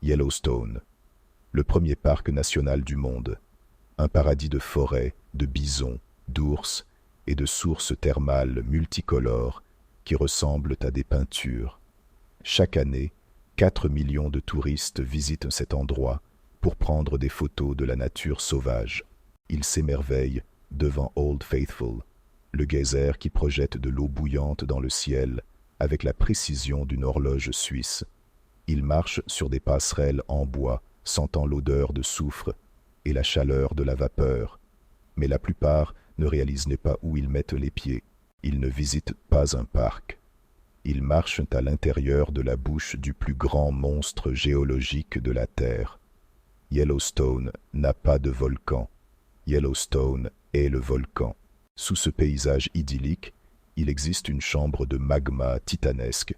Yellowstone, le premier parc national du monde, un paradis de forêts, de bisons, d'ours et de sources thermales multicolores qui ressemblent à des peintures. Chaque année, 4 millions de touristes visitent cet endroit pour prendre des photos de la nature sauvage. Ils s'émerveillent devant Old Faithful, le geyser qui projette de l'eau bouillante dans le ciel avec la précision d'une horloge suisse. Ils marchent sur des passerelles en bois, sentant l'odeur de soufre et la chaleur de la vapeur. Mais la plupart ne réalisent pas où ils mettent les pieds. Ils ne visitent pas un parc. Ils marchent à l'intérieur de la bouche du plus grand monstre géologique de la Terre. Yellowstone n'a pas de volcan. Yellowstone est le volcan. Sous ce paysage idyllique, il existe une chambre de magma titanesque,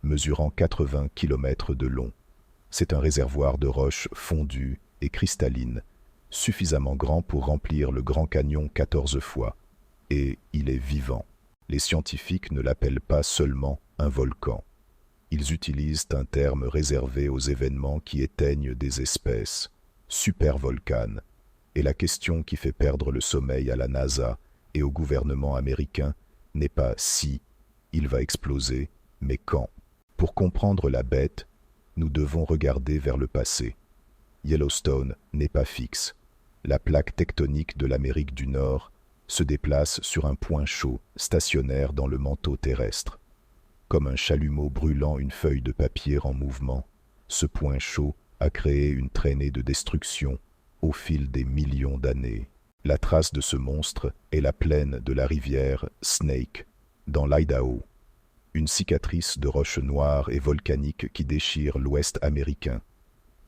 mesurant 80 km de long. C'est un réservoir de roches fondues et cristallines, suffisamment grand pour remplir le Grand Canyon 14 fois. Et il est vivant. Les scientifiques ne l'appellent pas seulement un volcan. Ils utilisent un terme réservé aux événements qui éteignent des espèces, supervolcanes. Et la question qui fait perdre le sommeil à la NASA et au gouvernement américain n'est pas si il va exploser, mais quand. Pour comprendre la bête, nous devons regarder vers le passé. Yellowstone n'est pas fixe. La plaque tectonique de l'Amérique du Nord se déplace sur un point chaud, stationnaire dans le manteau terrestre. Comme un chalumeau brûlant une feuille de papier en mouvement, ce point chaud a créé une traînée de destruction au fil des millions d'années. La trace de ce monstre est la plaine de la rivière Snake, dans l'Idaho, une cicatrice de roches noires et volcaniques qui déchire l'ouest américain.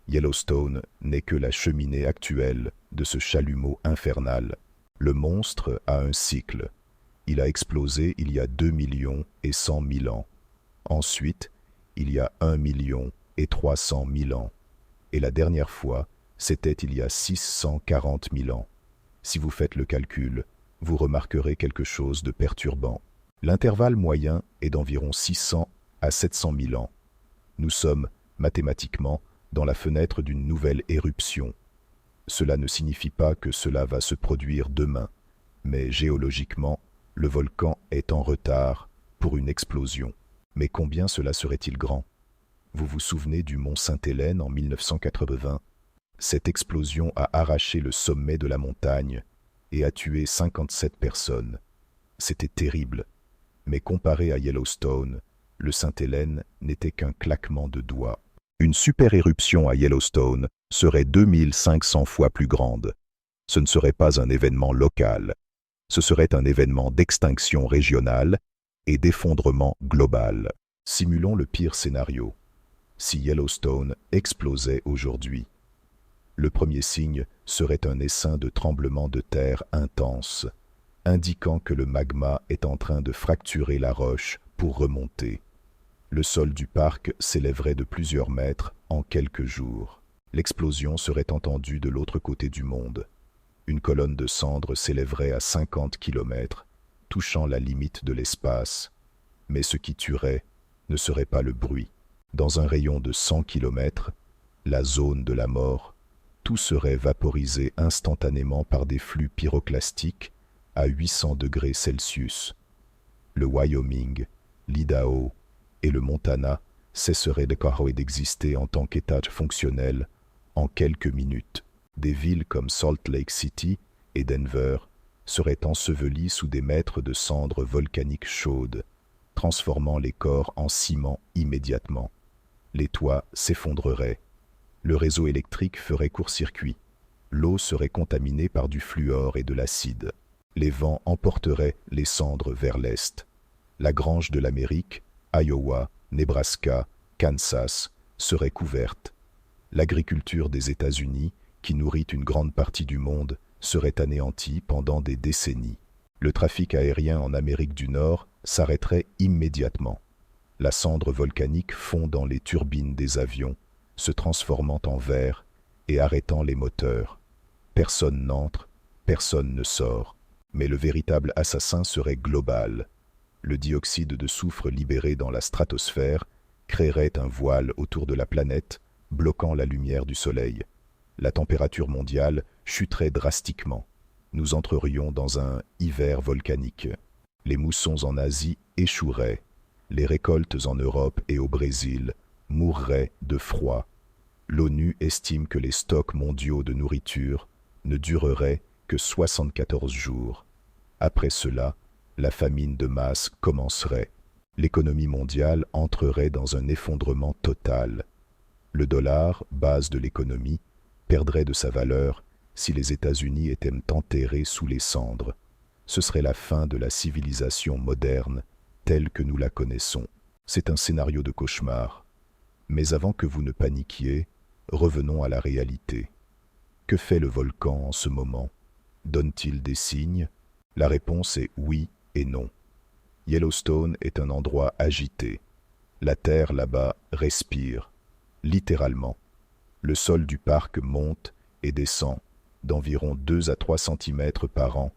Yellowstone n'est que la cheminée actuelle de ce chalumeau infernal. Le monstre a un cycle. Il a explosé il y a 2 100 000 ans. Ensuite, il y a 1 300 000 ans. Et la dernière fois, c'était il y a 640 000 ans. Si vous faites le calcul, vous remarquerez quelque chose de perturbant. L'intervalle moyen est d'environ 600 à 700 000 ans. Nous sommes, mathématiquement, dans la fenêtre d'une nouvelle éruption. Cela ne signifie pas que cela va se produire demain, mais géologiquement, le volcan est en retard pour une explosion. Mais combien cela serait-il grand? Vous vous souvenez du mont Sainte-Hélène en 1980? Cette explosion a arraché le sommet de la montagne et a tué 57 personnes. C'était terrible, mais comparé à Yellowstone, le Sainte-Hélène n'était qu'un claquement de doigts. Une super-éruption à Yellowstone serait 2500 fois plus grande. Ce ne serait pas un événement local, ce serait un événement d'extinction régionale et d'effondrement global. Simulons le pire scénario. Si Yellowstone explosait aujourd'hui, le premier signe serait un essaim de tremblement de terre intense, indiquant que le magma est en train de fracturer la roche pour remonter. Le sol du parc s'élèverait de plusieurs mètres en quelques jours. L'explosion serait entendue de l'autre côté du monde. Une colonne de cendres s'élèverait à 50 km, touchant la limite de l'espace. Mais ce qui tuerait ne serait pas le bruit. Dans un rayon de 100 km, la zone de la mort, tout serait vaporisé instantanément par des flux pyroclastiques à 800 degrés Celsius. Le Wyoming, l'Idaho et le Montana cesseraient d'exister en tant qu'État fonctionnel en quelques minutes. Des villes comme Salt Lake City et Denver seraient ensevelies sous des mètres de cendres volcaniques chaudes, transformant les corps en ciment immédiatement. Les toits s'effondreraient. Le réseau électrique ferait court-circuit. L'eau serait contaminée par du fluor et de l'acide. Les vents emporteraient les cendres vers l'est. La grange de l'Amérique, Iowa, Nebraska, Kansas, serait couverte. L'agriculture des États-Unis, qui nourrit une grande partie du monde, serait anéantie pendant des décennies. Le trafic aérien en Amérique du Nord s'arrêterait immédiatement. La cendre volcanique fond dans les turbines des avions, se transformant en verre et arrêtant les moteurs. Personne n'entre, personne ne sort. Mais le véritable assassin serait global. Le dioxyde de soufre libéré dans la stratosphère créerait un voile autour de la planète bloquant la lumière du soleil. La température mondiale chuterait drastiquement. Nous entrerions dans un hiver volcanique. Les moussons en Asie échoueraient. Les récoltes en Europe et au Brésil mourraient de froid. L'ONU estime que les stocks mondiaux de nourriture ne dureraient que 74 jours. Après cela, la famine de masse commencerait. L'économie mondiale entrerait dans un effondrement total. Le dollar, base de l'économie, perdrait de sa valeur si les États-Unis étaient enterrés sous les cendres. Ce serait la fin de la civilisation moderne telle que nous la connaissons. C'est un scénario de cauchemar. Mais avant que vous ne paniquiez, revenons à la réalité. Que fait le volcan en ce moment? Donne-t-il des signes? La réponse est oui et non. Yellowstone est un endroit agité. La terre là-bas respire, littéralement. Le sol du parc monte et descend d'environ 2 à 3 cm par an,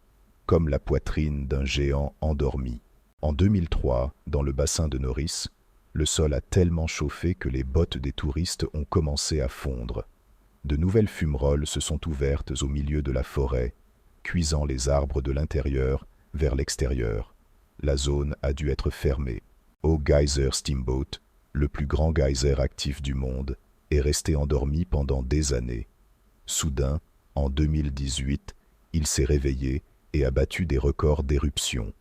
comme la poitrine d'un géant endormi. En 2003, dans le bassin de Norris, le sol a tellement chauffé que les bottes des touristes ont commencé à fondre. De nouvelles fumerolles se sont ouvertes au milieu de la forêt, cuisant les arbres de l'intérieur vers l'extérieur. La zone a dû être fermée. Au Geyser Steamboat, le plus grand geyser actif du monde, est resté endormi pendant des années. Soudain, en 2018, il s'est réveillé et a battu des records d'éruption.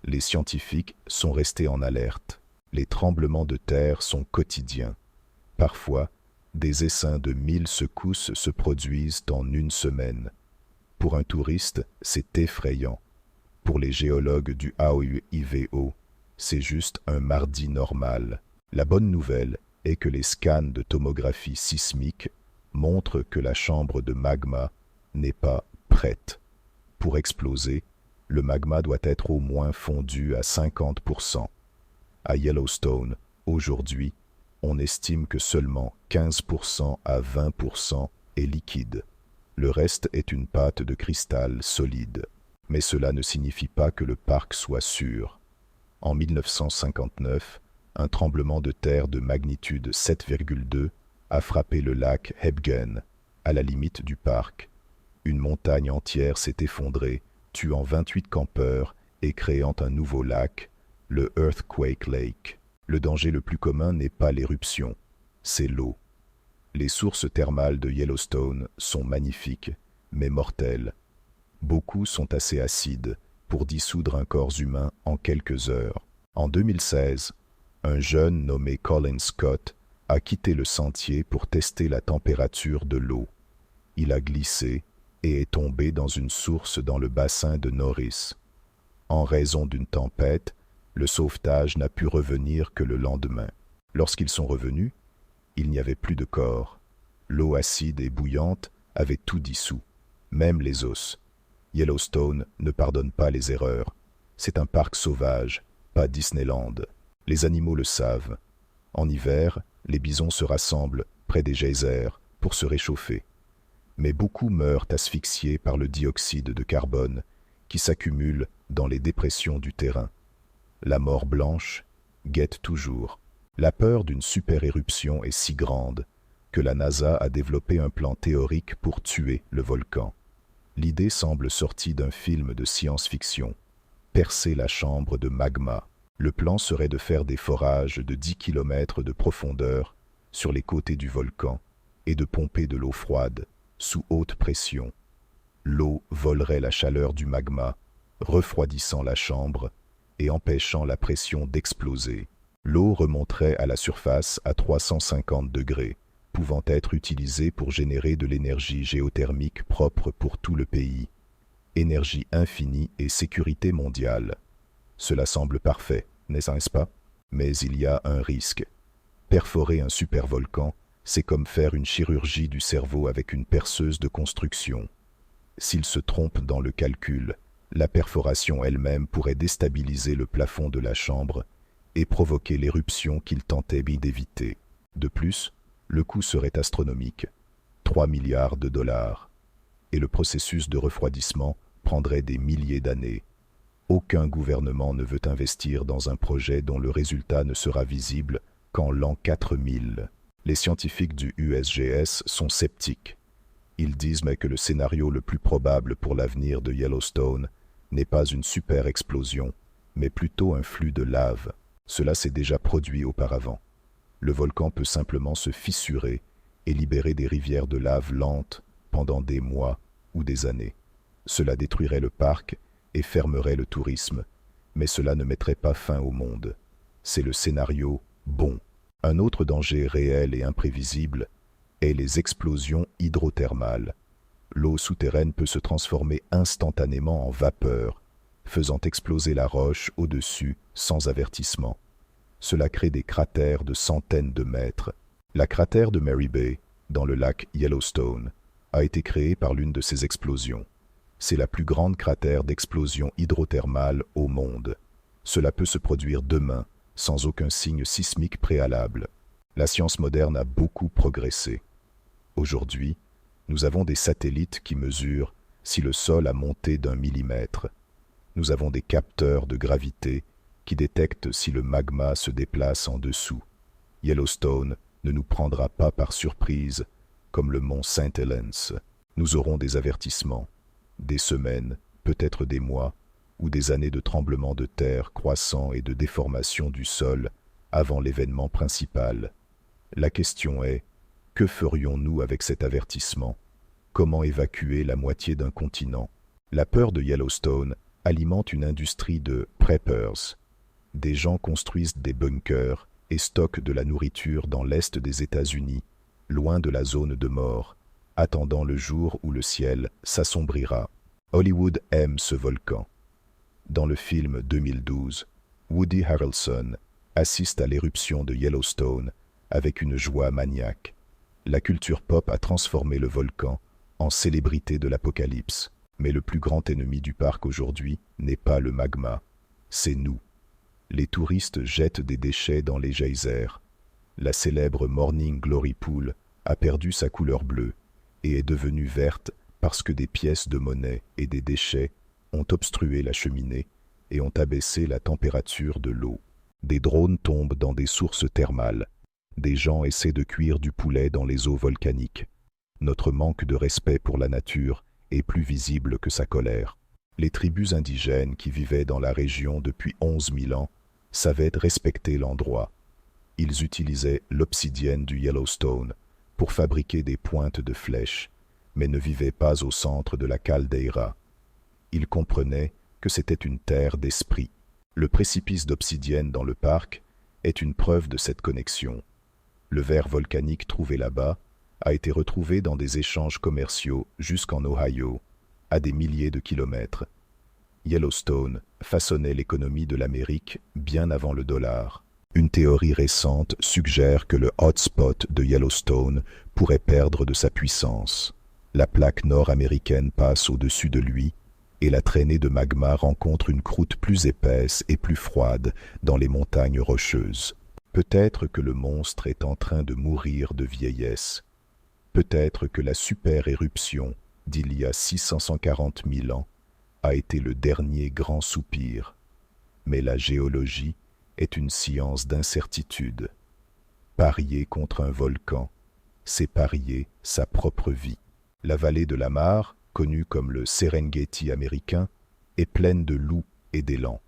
Les scientifiques sont restés en alerte. Les tremblements de terre sont quotidiens. Parfois, des essaims de 1000 secousses se produisent en une semaine. Pour un touriste, c'est effrayant. Pour les géologues du AOIVO, c'est juste un mardi normal. La bonne nouvelle est que les scans de tomographie sismique montrent que la chambre de magma n'est pas prête. Pour exploser, le magma doit être au moins fondu à 50%. À Yellowstone, aujourd'hui, on estime que seulement 15% à 20% est liquide. Le reste est une pâte de cristal solide. Mais cela ne signifie pas que le parc soit sûr. En 1959, un tremblement de terre de magnitude 7,2 a frappé le lac Hebgen, à la limite du parc. Une montagne entière s'est effondrée, tuant 28 campeurs et créant un nouveau lac, le Earthquake Lake. Le danger le plus commun n'est pas l'éruption, c'est l'eau. Les sources thermales de Yellowstone sont magnifiques, mais mortelles. Beaucoup sont assez acides pour dissoudre un corps humain en quelques heures. En 2016, un jeune nommé Colin Scott a quitté le sentier pour tester la température de l'eau. Il a glissé et est tombé dans une source dans le bassin de Norris. En raison d'une tempête, le sauvetage n'a pu revenir que le lendemain. Lorsqu'ils sont revenus, il n'y avait plus de corps. L'eau acide et bouillante avait tout dissous, même les os. Yellowstone ne pardonne pas les erreurs. C'est un parc sauvage, pas Disneyland. Les animaux le savent. En hiver, les bisons se rassemblent près des geysers pour se réchauffer. Mais beaucoup meurent asphyxiés par le dioxyde de carbone qui s'accumule dans les dépressions du terrain. La mort blanche guette toujours. La peur d'une super-éruption est si grande que la NASA a développé un plan théorique pour tuer le volcan. L'idée semble sortie d'un film de science-fiction, percer la chambre de magma. Le plan serait de faire des forages de 10 km de profondeur sur les côtés du volcan et de pomper de l'eau froide, sous haute pression. L'eau volerait la chaleur du magma, refroidissant la chambre et empêchant la pression d'exploser. L'eau remonterait à la surface à 350 degrés, pouvant être utilisée pour générer de l'énergie géothermique propre pour tout le pays. Énergie infinie et sécurité mondiale. Cela semble parfait, n'est-ce pas? Mais il y a un risque. Perforer un supervolcan, c'est comme faire une chirurgie du cerveau avec une perceuse de construction. S'il se trompe dans le calcul, la perforation elle-même pourrait déstabiliser le plafond de la chambre et provoquer l'éruption qu'il tentait d'éviter. De plus, le coût serait astronomique, 3 milliards de dollars, et le processus de refroidissement prendrait des milliers d'années. Aucun gouvernement ne veut investir dans un projet dont le résultat ne sera visible qu'en l'an 4000. Les scientifiques du USGS sont sceptiques. Ils disent mais que le scénario le plus probable pour l'avenir de Yellowstone n'est pas une super explosion, mais plutôt un flux de lave. Cela s'est déjà produit auparavant. Le volcan peut simplement se fissurer et libérer des rivières de lave lentes pendant des mois ou des années. Cela détruirait le parc et fermerait le tourisme, mais cela ne mettrait pas fin au monde. C'est le scénario bon. Un autre danger réel et imprévisible est les explosions hydrothermales. L'eau souterraine peut se transformer instantanément en vapeur, faisant exploser la roche au-dessus sans avertissement. Cela crée des cratères de centaines de mètres. La cratère de Mary Bay, dans le lac Yellowstone, a été créée par l'une de ces explosions. C'est la plus grande cratère d'explosion hydrothermale au monde. Cela peut se produire demain, sans aucun signe sismique préalable. La science moderne a beaucoup progressé. Aujourd'hui, nous avons des satellites qui mesurent si le sol a monté d'1 millimètre. Nous avons des capteurs de gravité qui détectent si le magma se déplace en dessous. Yellowstone ne nous prendra pas par surprise, comme le mont St. Helens. Nous aurons des avertissements, des semaines, peut-être des mois, ou des années de tremblements de terre croissants et de déformation du sol avant l'événement principal. La question est, que ferions-nous avec cet avertissement? Comment évacuer la moitié d'un continent? La peur de Yellowstone alimente une industrie de preppers. Des gens construisent des bunkers et stockent de la nourriture dans l'est des États-Unis, loin de la zone de mort, attendant le jour où le ciel s'assombrira. Hollywood aime ce volcan. Dans le film 2012, Woody Harrelson assiste à l'éruption de Yellowstone avec une joie maniaque. La culture pop a transformé le volcan en célébrité de l'apocalypse. Mais le plus grand ennemi du parc aujourd'hui n'est pas le magma, c'est nous. Les touristes jettent des déchets dans les geysers. La célèbre Morning Glory Pool a perdu sa couleur bleue et est devenue verte parce que des pièces de monnaie et des déchets ont obstrué la cheminée et ont abaissé la température de l'eau. Des drones tombent dans des sources thermales. Des gens essaient de cuire du poulet dans les eaux volcaniques. Notre manque de respect pour la nature est plus visible que sa colère. Les tribus indigènes qui vivaient dans la région depuis 11 000 ans savaient respecter l'endroit. Ils utilisaient l'obsidienne du Yellowstone pour fabriquer des pointes de flèches, mais ne vivaient pas au centre de la caldeira. Ils comprenaient que c'était une terre d'esprit. Le précipice d'obsidienne dans le parc est une preuve de cette connexion. Le verre volcanique trouvé là-bas a été retrouvé dans des échanges commerciaux jusqu'en Ohio, à des milliers de kilomètres. Yellowstone façonnait l'économie de l'Amérique bien avant le dollar. Une théorie récente suggère que le hotspot de Yellowstone pourrait perdre de sa puissance. La plaque nord-américaine passe au-dessus de lui et la traînée de magma rencontre une croûte plus épaisse et plus froide dans les montagnes rocheuses. Peut-être que le monstre est en train de mourir de vieillesse. Peut-être que la super-éruption d'il y a 640 000 ans a été le dernier grand soupir. Mais la géologie est une science d'incertitude. Parier contre un volcan, c'est parier sa propre vie. La vallée de la Mare, connue comme le Serengeti américain, est pleine de loups et d'élans.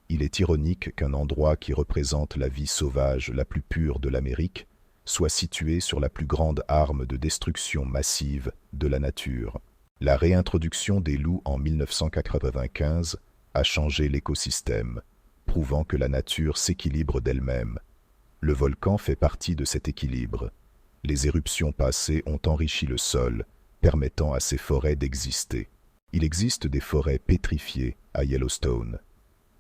Il est ironique qu'un endroit qui représente la vie sauvage la plus pure de l'Amérique soit situé sur la plus grande arme de destruction massive de la nature. La réintroduction des loups en 1995 a changé l'écosystème, prouvant que la nature s'équilibre d'elle-même. Le volcan fait partie de cet équilibre. Les éruptions passées ont enrichi le sol, permettant à ces forêts d'exister. Il existe des forêts pétrifiées à Yellowstone,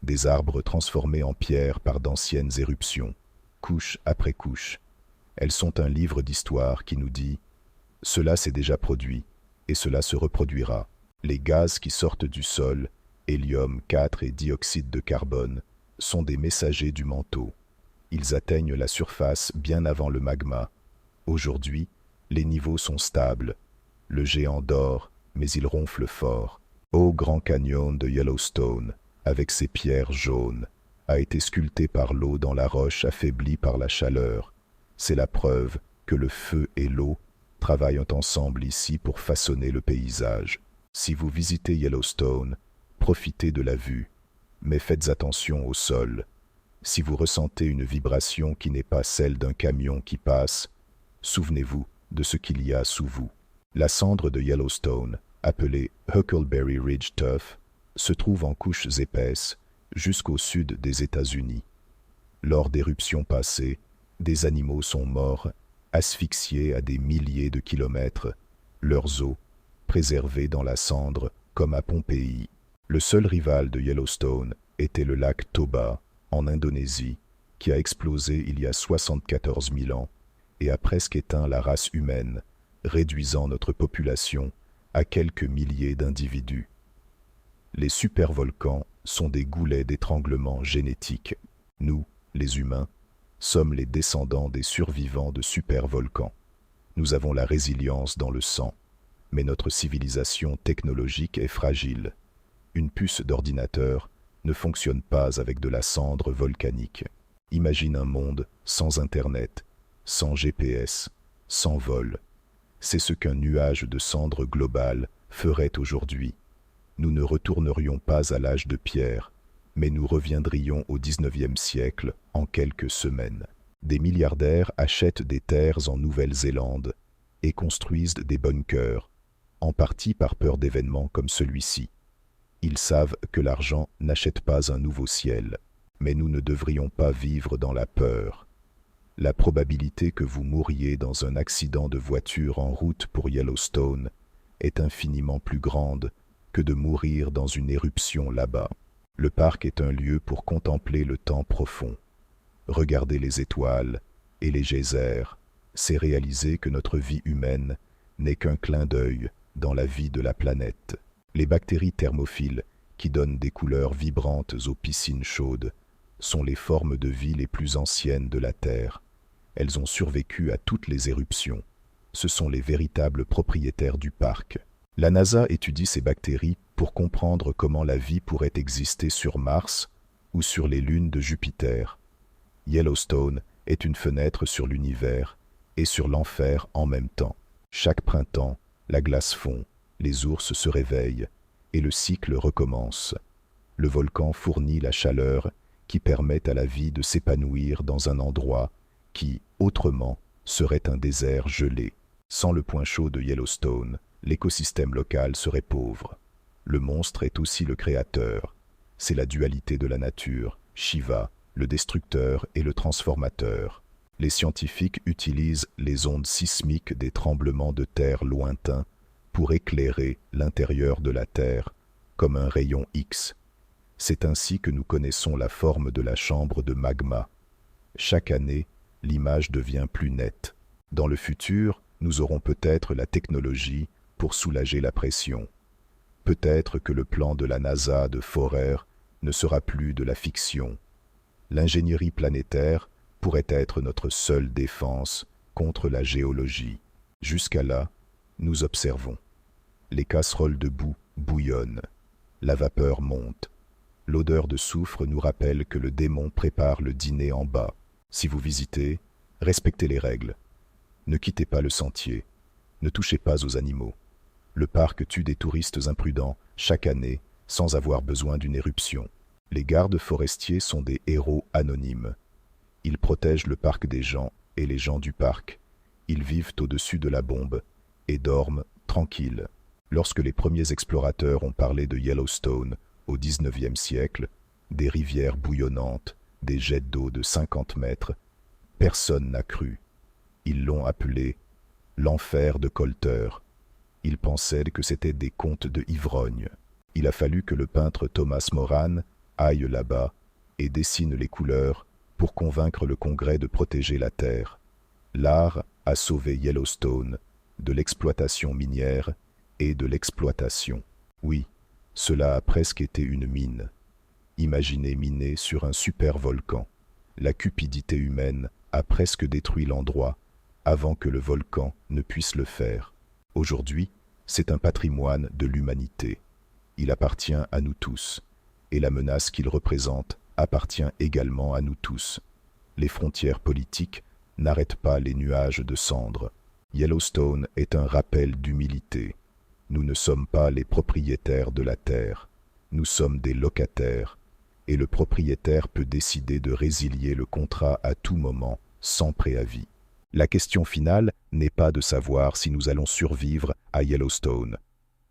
des arbres transformés en pierre par d'anciennes éruptions, couche après couche. Elles sont un livre d'histoire qui nous dit « Cela s'est déjà produit, et cela se reproduira. Les gaz qui sortent du sol, hélium 4 et dioxyde de carbone, sont des messagers du manteau. Ils atteignent la surface bien avant le magma. Aujourd'hui, les niveaux sont stables. Le géant dort, mais il ronfle fort. Au Grand Canyon de Yellowstone, avec ses pierres jaunes, a été sculpté par l'eau dans la roche affaiblie par la chaleur. C'est la preuve que le feu et l'eau travaillent ensemble ici pour façonner le paysage. Si vous visitez Yellowstone, profitez de la vue, mais faites attention au sol. Si vous ressentez une vibration qui n'est pas celle d'un camion qui passe, souvenez-vous de ce qu'il y a sous vous. La cendre de Yellowstone, appelée Huckleberry Ridge Tuff, se trouve en couches épaisses jusqu'au sud des États-Unis. Lors d'éruptions passées, des animaux sont morts, asphyxiés à des milliers de kilomètres, leurs os préservés dans la cendre comme à Pompéi. Le seul rival de Yellowstone était le lac Toba, en Indonésie, qui a explosé il y a 74 000 ans et a presque éteint la race humaine, réduisant notre population à quelques milliers d'individus. Les supervolcans sont des goulets d'étranglement génétique. Nous, les humains, sommes les descendants des survivants de supervolcans. Nous avons la résilience dans le sang, mais notre civilisation technologique est fragile. Une puce d'ordinateur ne fonctionne pas avec de la cendre volcanique. Imagine un monde sans Internet, sans GPS, sans vol. C'est ce qu'un nuage de cendres globale ferait aujourd'hui. Nous ne retournerions pas à l'âge de pierre, mais nous reviendrions au XIXe siècle en quelques semaines. Des milliardaires achètent des terres en Nouvelle-Zélande et construisent des bunkers, en partie par peur d'événements comme celui-ci. Ils savent que l'argent n'achète pas un nouveau ciel, mais nous ne devrions pas vivre dans la peur. La probabilité que vous mouriez dans un accident de voiture en route pour Yellowstone est infiniment plus grande que de mourir dans une éruption là-bas. Le parc est un lieu pour contempler le temps profond. Regarder les étoiles et les geysers, c'est réaliser que notre vie humaine n'est qu'un clin d'œil dans la vie de la planète. Les bactéries thermophiles, qui donnent des couleurs vibrantes aux piscines chaudes, sont les formes de vie les plus anciennes de la Terre. Elles ont survécu à toutes les éruptions. Ce sont les véritables propriétaires du parc. La NASA étudie ces bactéries pour comprendre comment la vie pourrait exister sur Mars ou sur les lunes de Jupiter. Yellowstone est une fenêtre sur l'univers et sur l'enfer en même temps. Chaque printemps, la glace fond, les ours se réveillent et le cycle recommence. Le volcan fournit la chaleur qui permet à la vie de s'épanouir dans un endroit qui, autrement, serait un désert gelé. Sans le point chaud de Yellowstone, l'écosystème local serait pauvre. Le monstre est aussi le créateur. C'est la dualité de la nature, Shiva, le destructeur et le transformateur. Les scientifiques utilisent les ondes sismiques des tremblements de terre lointains pour éclairer l'intérieur de la Terre comme un rayon X. C'est ainsi que nous connaissons la forme de la chambre de magma. Chaque année, l'image devient plus nette. Dans le futur, nous aurons peut-être la technologie pour soulager la pression. Peut-être que le plan de la NASA de Forer ne sera plus de la fiction. L'ingénierie planétaire pourrait être notre seule défense contre la géologie. Jusqu'à là, nous observons. Les casseroles de boue bouillonnent. La vapeur monte. L'odeur de soufre nous rappelle que le démon prépare le dîner en bas. Si vous visitez, respectez les règles. Ne quittez pas le sentier. Ne touchez pas aux animaux. Le parc tue des touristes imprudents chaque année sans avoir besoin d'une éruption. Les gardes forestiers sont des héros anonymes. Ils protègent le parc des gens et les gens du parc. Ils vivent au-dessus de la bombe et dorment tranquilles. Lorsque les premiers explorateurs ont parlé de Yellowstone au XIXe siècle, des rivières bouillonnantes, des jets d'eau de 50 mètres, personne n'a cru. Ils l'ont appelé l'enfer de Colter. Ils pensaient que c'était des contes de ivrogne. Il a fallu que le peintre Thomas Moran aille là-bas et dessine les couleurs pour convaincre le Congrès de protéger la terre. L'art a sauvé Yellowstone de l'exploitation minière et de l'exploitation. Oui, cela a presque été une mine. Imaginez miner sur un supervolcan. La cupidité humaine a presque détruit l'endroit avant que le volcan ne puisse le faire. Aujourd'hui, c'est un patrimoine de l'humanité. Il appartient à nous tous, et la menace qu'il représente appartient également à nous tous. Les frontières politiques n'arrête pas les nuages de cendres. Yellowstone est un rappel d'humilité. Nous ne sommes pas les propriétaires de la terre, nous sommes des locataires, et le propriétaire peut décider de résilier le contrat à tout moment, sans préavis. La question finale n'est pas de savoir si nous allons survivre à Yellowstone.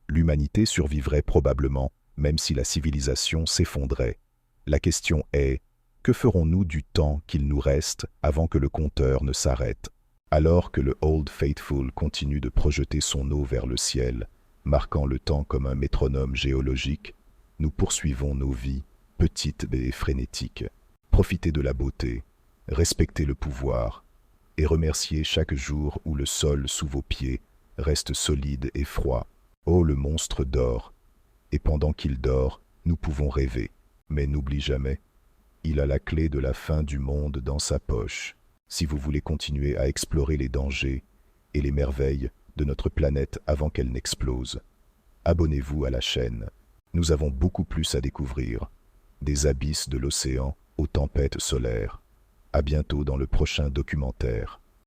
L'humanité survivrait probablement, même si la civilisation s'effondrait. La question est, que ferons-nous du temps qu'il nous reste avant que le compteur ne s'arrête? Alors que le Old Faithful continue de projeter son eau vers le ciel, marquant le temps comme un métronome géologique, nous poursuivons nos vies, petites et frénétiques. Profitez de la beauté, respectez le pouvoir, et remerciez chaque jour où le sol sous vos pieds reste solide et froid. Oh, le monstre dort, et pendant qu'il dort, nous pouvons rêver. Mais n'oublie jamais, il a la clé de la fin du monde dans sa poche. Si vous voulez continuer à explorer les dangers et les merveilles de notre planète avant qu'elle n'explose, abonnez-vous à la chaîne. Nous avons beaucoup plus à découvrir, des abysses de l'océan aux tempêtes solaires. À bientôt dans le prochain documentaire.